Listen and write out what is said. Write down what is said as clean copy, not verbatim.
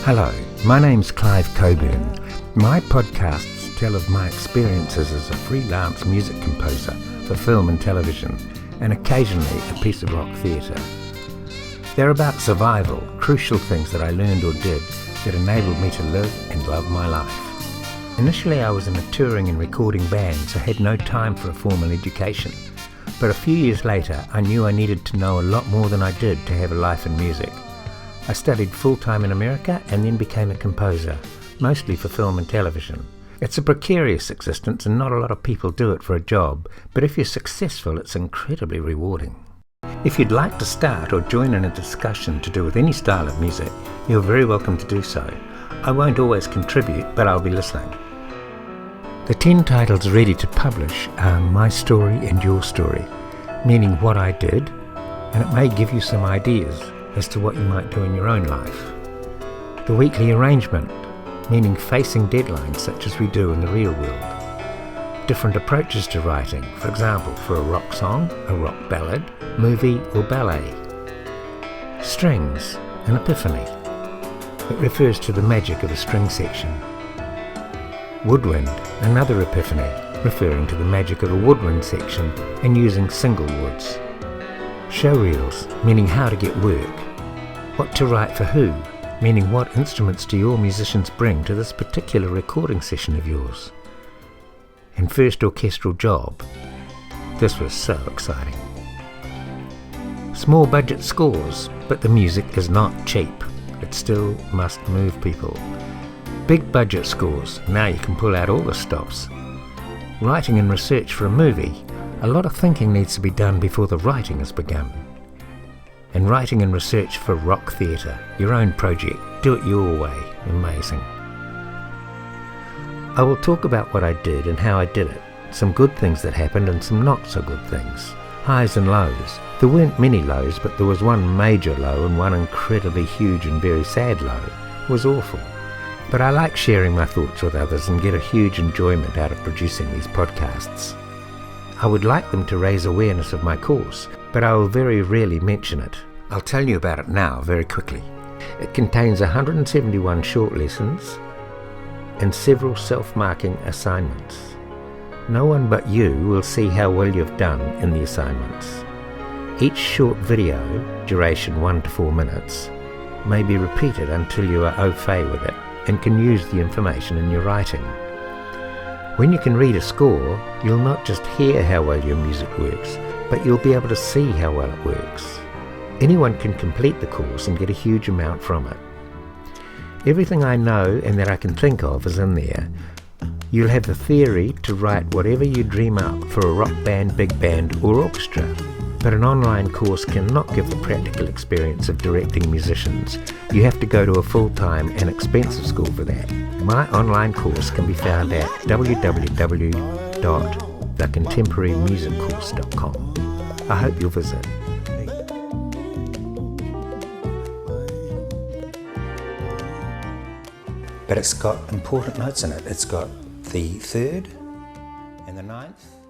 Hello, my name's Clive Coburn. My podcasts tell of my experiences as a freelance music composer for film and television, and occasionally a piece of rock theatre. They're about survival, crucial things that I learned or did that enabled me to live and love my life. Initially I was in a touring and recording band, so had no time for a formal education. But a few years later I knew I needed to know a lot more than I did to have a life in music. I studied full-time in America and then became a composer, mostly for film and television. It's a precarious existence and not a lot of people do it for a job, but if you're successful it's incredibly rewarding. If you'd like to start or join in a discussion to do with any style of music, you're very welcome to do so. I won't always contribute, but I'll be listening. The 10 titles ready to publish are My Story and Your Story, meaning what I did, and it may give you some ideas as to what you might do in your own life. The weekly arrangement, meaning facing deadlines such as we do in the real world. Different approaches to writing, for example, for a rock song, a rock ballad, movie or ballet. Strings, an epiphany. It refers to the magic of a string section. Woodwind, another epiphany, referring to the magic of a woodwind section and using single woods. Showreels, meaning how to get work. What to write for who, meaning what instruments do your musicians bring to this particular recording session of yours. And first orchestral job. This was so exciting. Small budget scores, but the music is not cheap. It still must move people. Big budget scores, now you can pull out all the stops. Writing and research for a movie. A lot of thinking needs to be done before the writing has begun. And writing and research for rock theatre, your own project, do it your way, amazing. I will talk about what I did and how I did it, some good things that happened and some not so good things, highs and lows. There weren't many lows, but there was one major low and one incredibly huge and very sad low. It was awful. But I like sharing my thoughts with others and get a huge enjoyment out of producing these podcasts. I would like them to raise awareness of my course, but I will very rarely mention it. I'll tell you about it now very quickly. It contains 171 short lessons and several self-marking assignments. No one but you will see how well you've done in the assignments. Each short video, duration 1 to 4 minutes, may be repeated until you are au fait with it and can use the information in your writing. When you can read a score, you'll not just hear how well your music works, but you'll be able to see how well it works. Anyone can complete the course and get a huge amount from it. Everything I know and that I can think of is in there. You'll have the theory to write whatever you dream up for a rock band, big band or orchestra, but an online course cannot give the practical experience of directing musicians. You have to go to a full-time and expensive school for that. My online course can be found at www.thecontemporarymusiccourse.com. I hope you'll visit. But it's got important notes in it. It's got the 3rd and the 9th